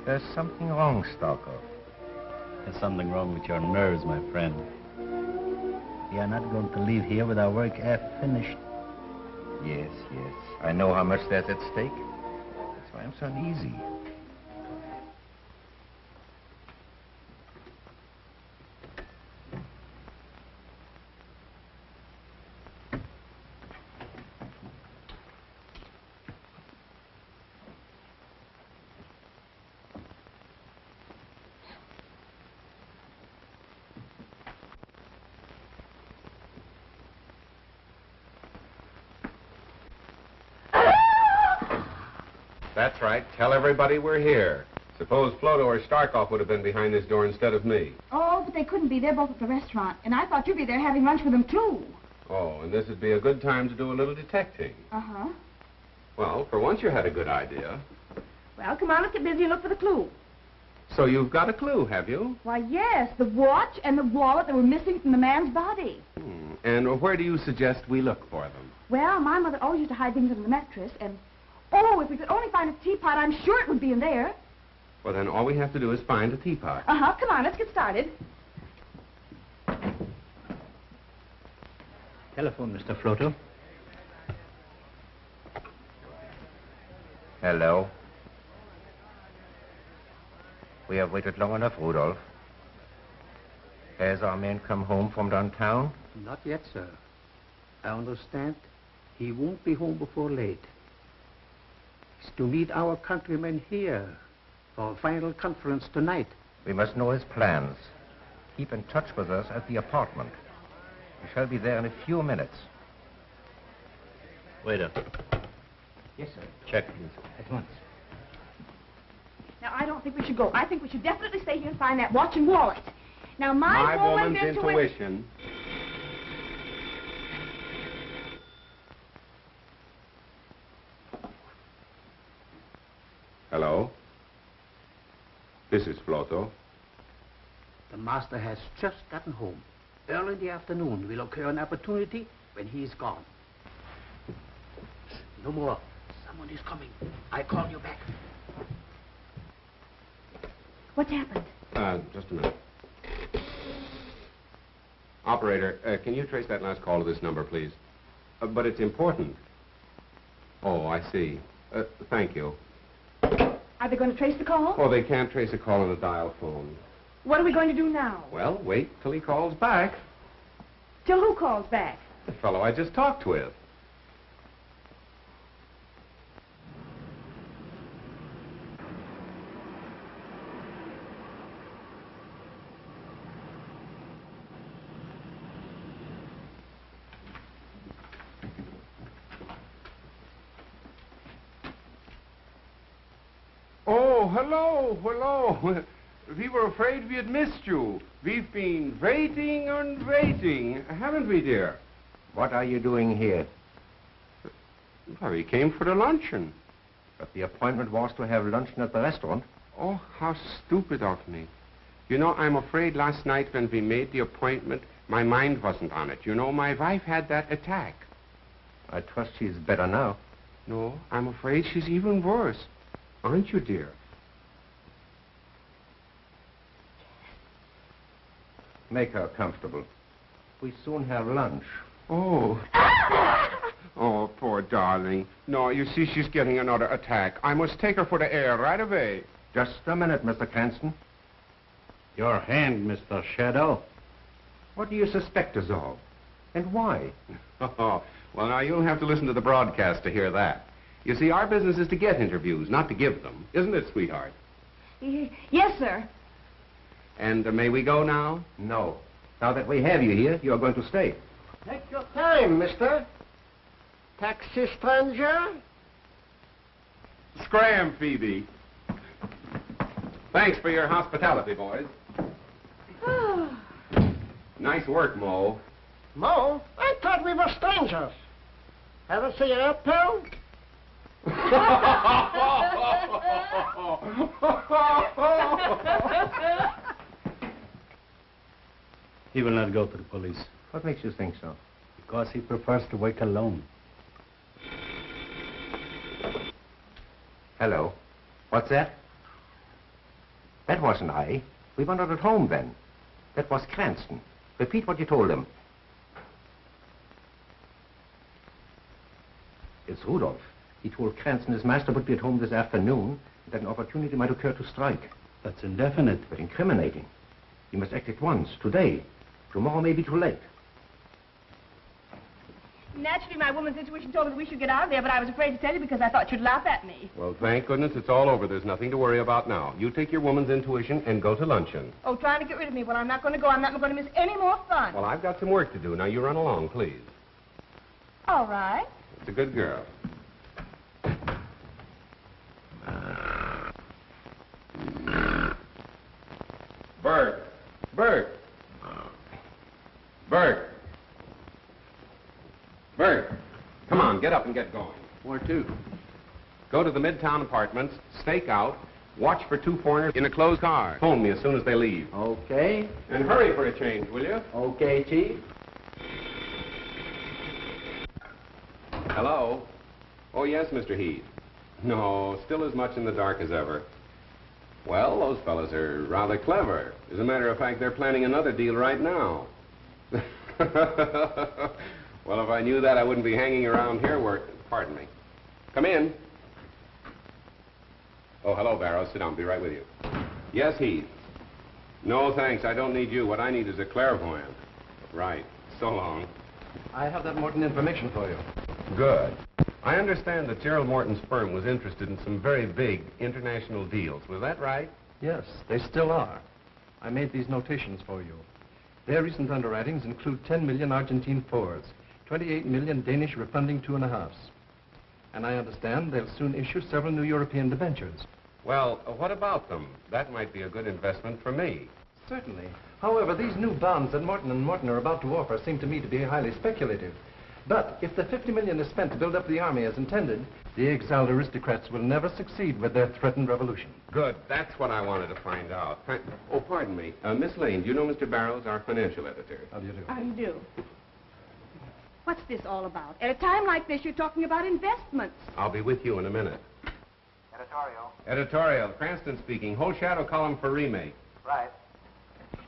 There's something wrong, Stalker. There's something wrong with your nerves, my friend. We are not going to leave here with our work half finished. Yes, yes. I know how much there's at stake. That's why I'm so uneasy. That's right. Tell everybody we're here. Suppose Floto or Starkov would have been behind this door instead of me. Oh, but they couldn't be. They're both at the restaurant. And I thought you'd be there having lunch with them, too. Oh, and this would be a good time to do a little detecting. Uh-huh. Well, for once you had a good idea. Well, come on, let's get busy and look for the clue. So you've got a clue, have you? Why, yes, the watch and the wallet that were missing from the man's body. And where do you suggest we look for them? Well, my mother always used to hide things under the mattress, and... Oh, if we could only find a teapot, I'm sure it would be in there. Well, then all we have to do is find a teapot. Uh-huh, come on, let's get started. Telephone, Mr. Floto. Hello. We have waited long enough, Rudolph. Has our man come home from downtown? Not yet, sir. I understand he won't be home before late. He's to meet our countrymen here for a final conference tonight. We must know his plans. Keep in touch with us at the apartment. We shall be there in a few minutes. Waiter. Yes, sir. Check, please. At once. Now, I don't think we should go. I think we should definitely stay here and find that watch and wallet. Now, my woman's intuition. Hello? This is Floto. The master has just gotten home. Early in the afternoon will occur an opportunity when he is gone. No more. Someone is coming. I call you back. What's happened? Just a minute. Operator, can you trace that last call to this number, please? But it's important. Oh, I see. Thank you. Are they going to trace the call? Oh, they can't trace a call on a dial phone. What are we going to do now? Well, wait till he calls back. Till who calls back? The fellow I just talked with. Oh, hello. We were afraid we had missed you. We've been waiting and waiting, haven't we, dear? What are you doing here? Well, we came for the luncheon. But the appointment was to have luncheon at the restaurant. Oh, how stupid of me. You know, I'm afraid last night when we made the appointment, my mind wasn't on it. You know, my wife had that attack. I trust she's better now. No, I'm afraid she's even worse. Aren't you, dear? Make her comfortable. We soon have lunch. Oh. Oh, poor darling. No, you see, she's getting another attack. I must take her for the air right away. Just a minute, Mr. Cranston. Your hand, Mr. Shadow. What do you suspect us of? And why? Oh, well, now, you'll have to listen to the broadcast to hear that. You see, our business is to get interviews, not to give them. Isn't it, sweetheart? Yes, sir. And may we go now? No. Now that we have you here, you're going to stay. Take your time, mister. Taxi stranger. Scram, Phoebe. Thanks for your hospitality, boys. Nice work, Mo. Mo, I thought we were strangers. Ever see an uptown? He will not go to the police. What makes you think so? Because he prefers to work alone. Hello. What's that? That wasn't I. We were not at home then. That was Cranston. Repeat what you told him. It's Rudolph. He told Cranston his master would be at home this afternoon, and that an opportunity might occur to strike. That's indefinite. But incriminating. You must act at once, today. Tomorrow may be too late. Naturally, my woman's intuition told me that we should get out of there, but I was afraid to tell you because I thought you'd laugh at me. Well, thank goodness it's all over. There's nothing to worry about now. You take your woman's intuition and go to luncheon. Oh, trying to get rid of me. Well, I'm not going to go. I'm not going to miss any more fun. Well, I've got some work to do. Now, you run along, please. All right. It's a good girl. Bert! Bert! Bert! Bert! Come on, get up and get going. Where to? Go to the Midtown Apartments, stake out, watch for two foreigners in a closed car. Phone me as soon as they leave. Okay. And hurry for a change, will you? Okay, Chief. Hello? Oh, yes, Mr. Heath. No, still as much in the dark as ever. Well, those fellas are rather clever. As a matter of fact, they're planning another deal right now. Well, if I knew that, I wouldn't be hanging around here Pardon me. Come in. Oh, hello, Barrow. Sit down. Be right with you. Yes, Heath. No, thanks. I don't need you. What I need is a clairvoyant. Right. So long. I have that Morton information for you. Good. I understand that Gerald Morton's firm was interested in some very big international deals. Was that right? Yes, they still are. I made these notations for you. Their recent underwritings include 10 million Argentine fours, 28 million Danish refunding 2.5s. And I understand they'll soon issue several new European debentures. Well, what about them? That might be a good investment for me. Certainly. However, these new bonds that Morton & Morton are about to offer seem to me to be highly speculative. But if the 50 million is spent to build up the army as intended, the exiled aristocrats will never succeed with their threatened revolution. Good. That's what I wanted to find out. Oh, pardon me. Miss Lane, do you know Mr. Barrows, our financial editor? How do you do? How do you do? What's this all about? At a time like this, you're talking about investments. I'll be with you in a minute. Editorial. Editorial. Cranston speaking. Whole shadow column for remake. Right.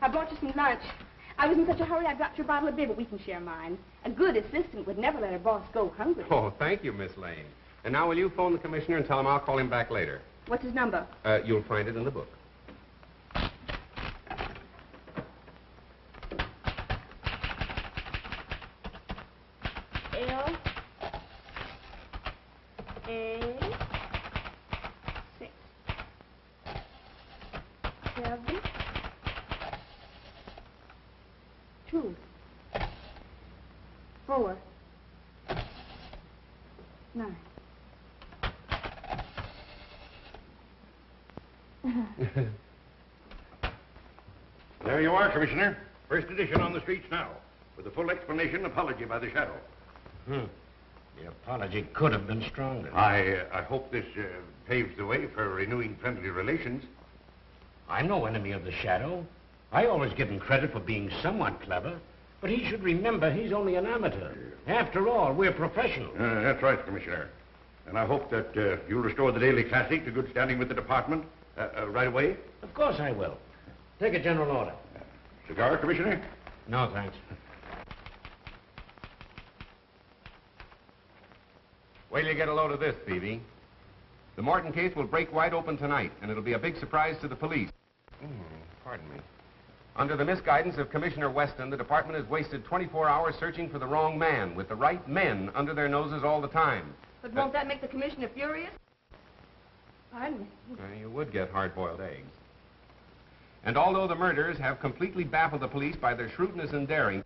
I brought you some lunch. I was in such a hurry I dropped your bottle of beer, but we can share mine. A good assistant would never let her boss go hungry. Oh, thank you, Miss Lane. And now will you phone the commissioner and tell him I'll call him back later? What's his number? You'll find it in the book. L A 6 7 2 4 9. There you are, Commissioner. First edition on the streets now, with a full explanation apology by the Shadow. The apology could have been stronger. I hope this paves the way for renewing friendly relations. I'm no enemy of the Shadow. I always give him credit for being somewhat clever, but he should remember he's only an amateur. After all, we're professionals. That's right, Commissioner. And I hope that you'll restore the Daily Classic to good standing with the department right away. Of course I will. Take a general order. Cigar, Commissioner? No, thanks. Wait till you get a load of this, Phoebe. The Morton case will break wide open tonight, and it'll be a big surprise to the police. Pardon me. Under the misguidance of Commissioner Weston, the department has wasted 24 hours searching for the wrong man, with the right men under their noses all the time. But won't that make the commissioner furious? Pardon me. You would get hard-boiled eggs. And although the murderers have completely baffled the police by their shrewdness and daring,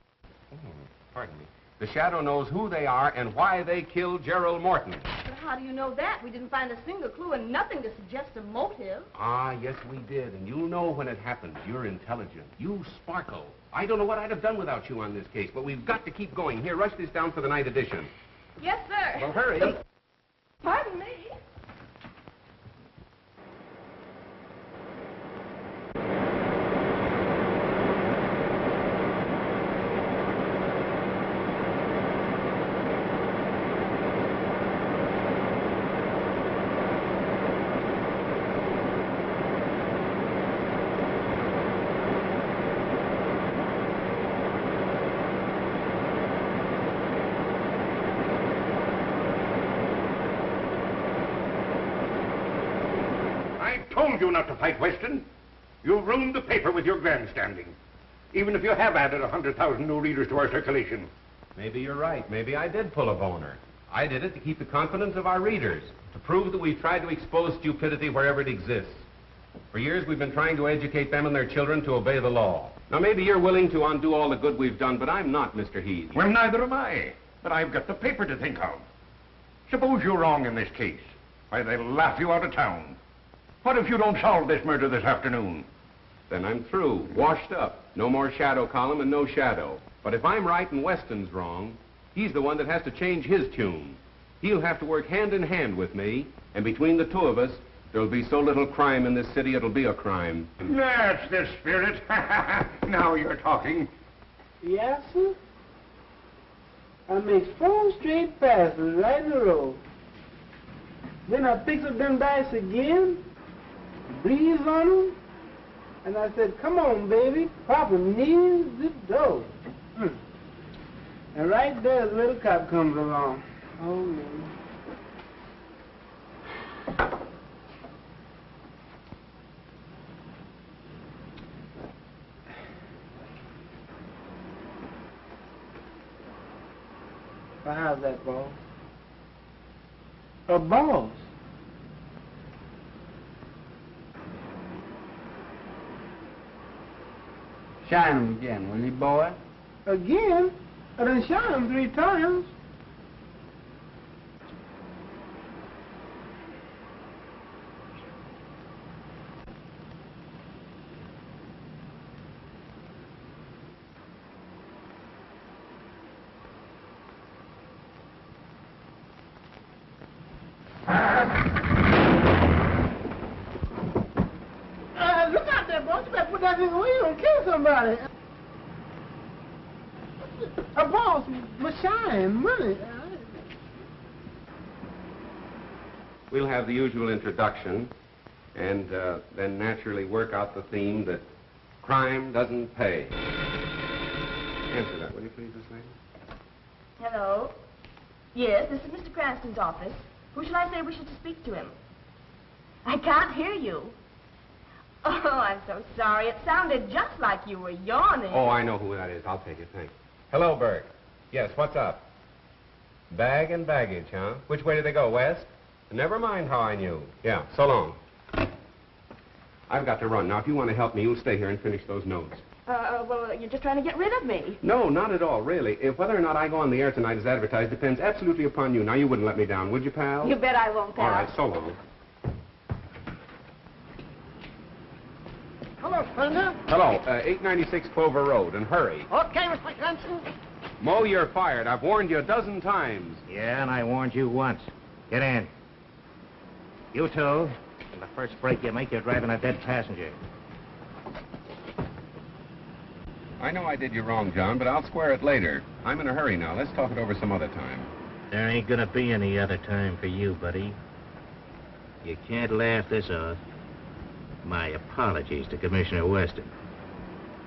pardon me, the Shadow knows who they are and why they killed Gerald Morton. But how do you know that? We didn't find a single clue and nothing to suggest a motive. Ah, yes, we did. And you'll know when it happens. You're intelligent. You sparkle. I don't know what I'd have done without you on this case, but we've got to keep going. Here, rush this down for the night edition. Yes, sir. Well, hurry. Pardon me. Told you not to fight Weston. You've ruined the paper with your grandstanding. Even if you have added 100,000 new readers to our circulation. Maybe you're right. Maybe I did pull a boner. I did it to keep the confidence of our readers, to prove that we've tried to expose stupidity wherever it exists. For years, we've been trying to educate them and their children to obey the law. Now, maybe you're willing to undo all the good we've done, but I'm not, Mr. Heath. Well, neither am I. But I've got the paper to think of. Suppose you're wrong in this case. Why, they'll laugh you out of town. What if you don't solve this murder this afternoon? Then I'm through, washed up. No more shadow column and no shadow. But if I'm right and Weston's wrong, he's the one that has to change his tune. He'll have to work hand in hand with me, and between the two of us, there'll be so little crime in this city, it'll be a crime. That's the spirit. Now you're talking. Yes, sir? I makes 4 straight passes right in a row. Then I picks up them dice again, breathes on them, and I said, come on, baby, Papa needs the dough. And right there, the little cop comes along. Oh, man. Well, how's that, boss? A boss? Shine 'em again, will you, boy? Again? I done shine 'em 3 times. boss. You better put that thing away. You don't kill somebody. Boss, my shine, money. We'll have the usual introduction, and then naturally work out the theme that crime doesn't pay. Answer that, will you please, Miss Lane? Hello? Yes, this is Mr. Cranston's office. Who shall I say wishes to speak to him? I can't hear you. Oh, I'm so sorry. It sounded just like you were yawning. Oh, I know who that is. I'll take it, thanks. Hello, Burke. Yes, what's up? Bag and baggage, huh? Which way do they go, west? Never mind how I knew. Yeah, so long. I've got to run. Now, if you want to help me, you'll stay here and finish those notes. Well, you're just trying to get rid of me. No, not at all, really. If whether or not I go on the air tonight as advertised depends absolutely upon you. Now, you wouldn't let me down, would you, pal? You bet I won't, pal. All right, so long. Hello, Splendor. Hello, 896 Clover Road, and hurry. Okay, Mr. Cranston. Mo, you're fired. I've warned you a dozen times. Yeah, and I warned you once. Get in. You two, on the first break you make, you're driving a dead passenger. I know I did you wrong, John, but I'll square it later. I'm in a hurry now. Let's talk it over some other time. There ain't gonna be any other time for you, buddy. You can't laugh this off. My apologies to Commissioner Weston.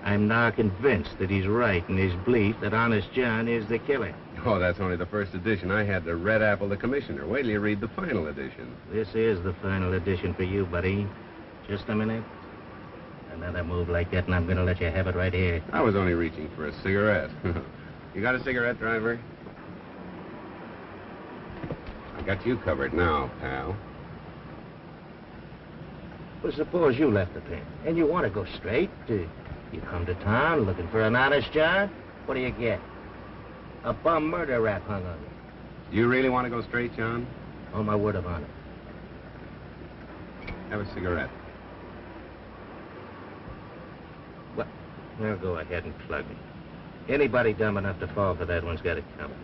I'm now convinced that he's right in his belief that Honest John is the killer. Oh, that's only the first edition. I had to red apple the commissioner. Wait till you read the final edition. This is the final edition for you, buddy. Just a minute. Another move like that, and I'm gonna let you have it right here. I was only reaching for a cigarette. You got a cigarette, driver? I got you covered now, pal. Well, suppose you left the pen, and you want to go straight. You come to town looking for an honest job. What do you get? A bum murder rap hung on you. You really want to go straight, John? On my word of honor. Have a cigarette. Well, now go ahead and plug me. Anybody dumb enough to fall for that one's got it coming.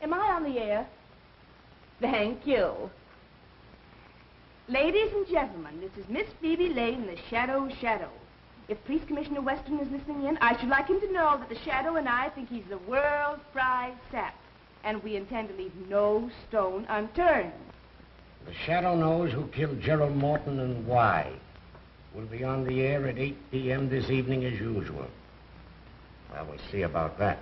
Am I on the air? Thank you. Ladies and gentlemen, this is Miss Phoebe Lane, the Shadow. If Police Commissioner Weston is listening in, I should like him to know that the Shadow and I think he's the world prize sap, and we intend to leave no stone unturned. The Shadow knows who killed Gerald Morton and why. We'll be on the air at 8 p.m. this evening as usual. Well, we'll see about that.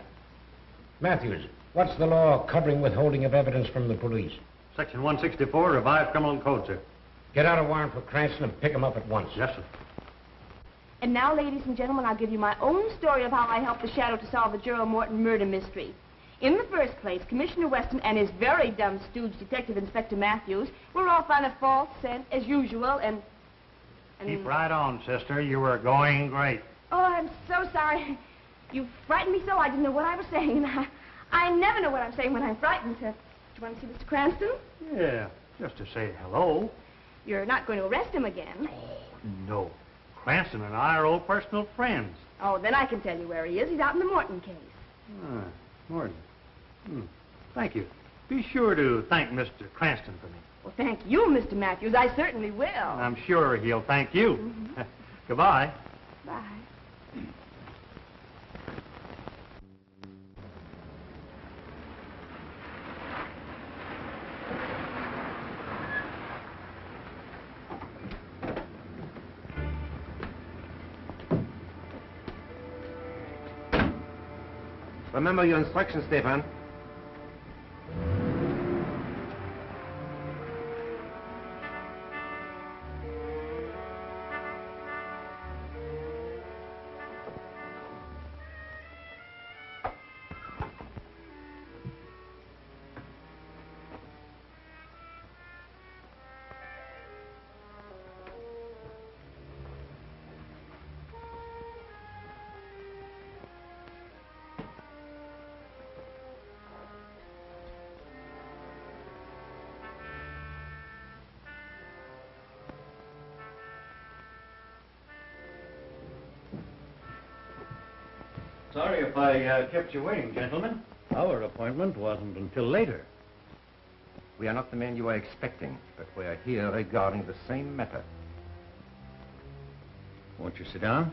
Matthews, what's the law covering withholding of evidence from the police? Section 164, revised criminal code, sir. Get out a warrant for Cranston and pick him up at once. Yes, sir. And now, ladies and gentlemen, I'll give you my own story of how I helped the Shadow to solve the Gerald Morton murder mystery. In the first place, Commissioner Weston and his very dumb stooge, Detective Inspector Matthews, were off on a false scent, as usual, and... Keep right on, sister. You were going great. Oh, I'm so sorry. You frightened me so I didn't know what I was saying. I never know what I'm saying when I'm frightened. Do you want to see Mr. Cranston? Yeah, just to say hello. You're not going to arrest him again. Oh, no. Cranston and I are old personal friends. Oh, then I can tell you where he is. He's out in the Morton case. Morton. Thank you. Be sure to thank Mr. Cranston for me. Well, thank you, Mr. Matthews. I certainly will. I'm sure he'll thank you. Mm-hmm. Goodbye. Bye. Remember your instructions, Stefan. Sorry if I kept you waiting, gentlemen. Our appointment wasn't until later. We are not the men you are expecting, but we are here regarding the same matter. Won't you sit down?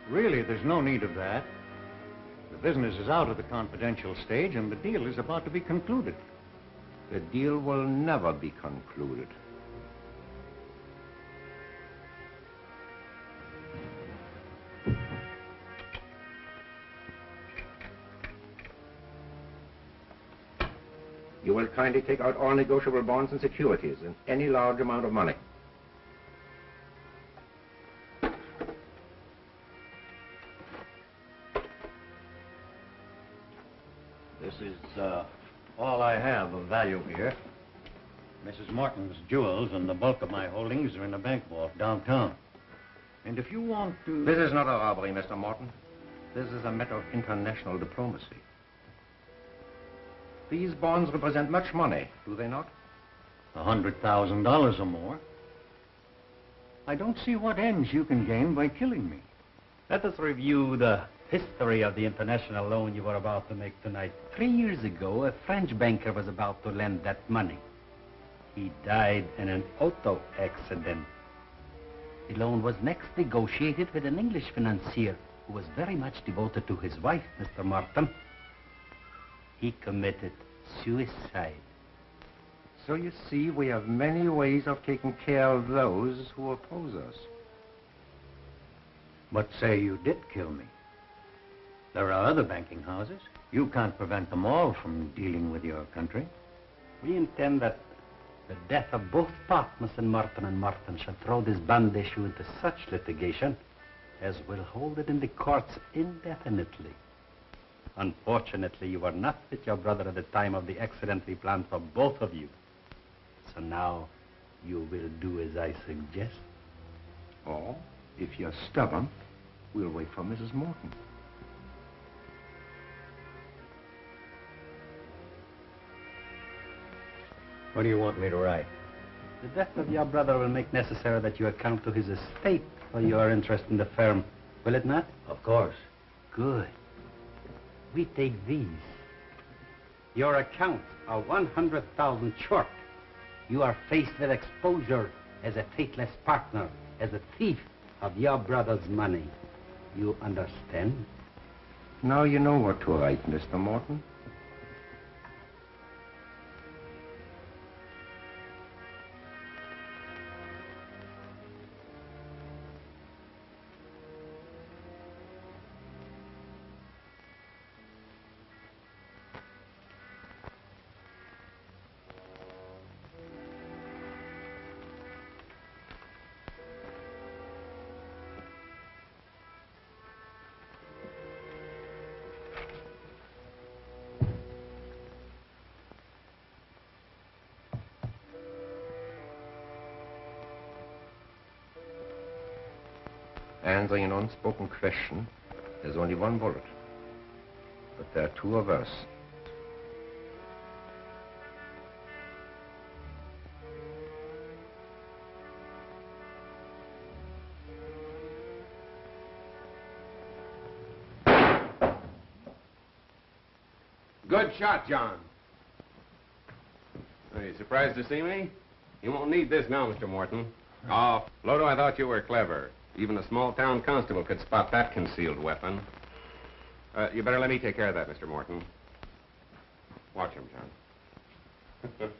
Really, there's no need of that. The business is out of the confidential stage, and the deal is about to be concluded. The deal will never be concluded. You will kindly take out all negotiable bonds and securities and any large amount of money. This is all I have of value here. Mrs. Morton's jewels and the bulk of my holdings are in a bank vault downtown. And if you want to... This is not a robbery, Mr. Morton. This is a matter of international diplomacy. These bonds represent much money, do they not? $100,000 or more. I don't see what ends you can gain by killing me. Let us review the history of the international loan you were about to make tonight. 3 years ago, a French banker was about to lend that money. He died in an auto accident. The loan was next negotiated with an English financier who was very much devoted to his wife, Mr. Morton. He committed suicide. So you see, we have many ways of taking care of those who oppose us. But say you did kill me. There are other banking houses. You can't prevent them all from dealing with your country. We intend that the death of both partners in Morton and Morton shall throw this bond issue into such litigation as will hold it in the courts indefinitely. Unfortunately, you were not with your brother at the time of the accident we planned for both of you. So now you will do as I suggest. Or, if you're stubborn, we'll wait for Mrs. Morton. What do you want me to write? The death of your brother will make necessary that you account to his estate for your interest in the firm, will it not? Of course. Good. We take these. Your accounts are 100,000 short. You are faced with exposure as a faithless partner, as a thief of your brother's money. You understand? Now you know what to write, Mr. Morton. Answering an unspoken question, there's only one bullet. But there are two of us. Good shot, John. Are you surprised to see me? You won't need this now, Mr. Morton. Oh, Lodo, I thought you were clever. Even a small-town constable could spot that concealed weapon. You better let me take care of that, Mr. Morton. Watch him, John.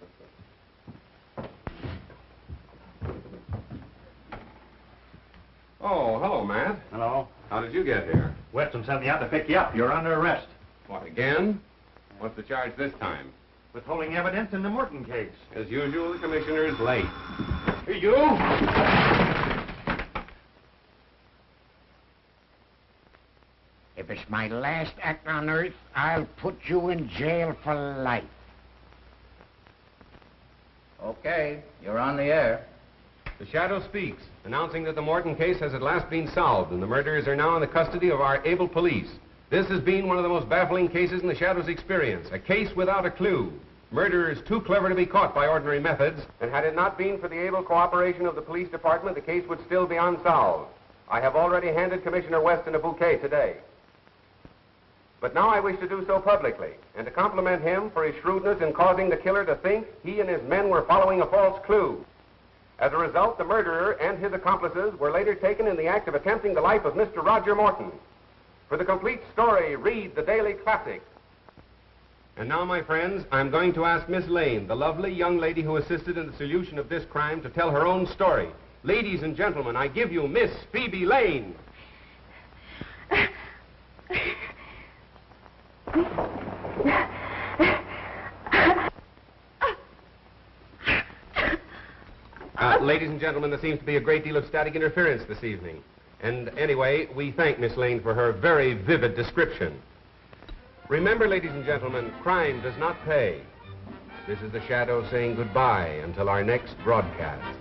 Oh, hello, Matt. Hello. How did you get here? Weston sent me out to pick you up. You're under arrest. What, again? What's the charge this time? Withholding evidence in the Morton case. As usual, the commissioner is late. You! If it's my last act on Earth, I'll put you in jail for life. Okay, you're on the air. The Shadow speaks, announcing that the Morton case has at last been solved and the murderers are now in the custody of our able police. This has been one of the most baffling cases in the Shadow's experience, a case without a clue. Murderers too clever to be caught by ordinary methods. And had it not been for the able cooperation of the police department, the case would still be unsolved. I have already handed Commissioner Weston a bouquet today. But now I wish to do so publicly, and to compliment him for his shrewdness in causing the killer to think he and his men were following a false clue. As a result, the murderer and his accomplices were later taken in the act of attempting the life of Mr. Roger Morton. For the complete story, read the Daily Classic. And now, my friends, I'm going to ask Miss Lane, the lovely young lady who assisted in the solution of this crime, to tell her own story. Ladies and gentlemen, I give you Miss Phoebe Lane. Ladies and gentlemen, there seems to be a great deal of static interference this evening. And anyway, we thank Miss Lane for her very vivid description. Remember, ladies and gentlemen, crime does not pay. This is the Shadow saying goodbye until our next broadcast.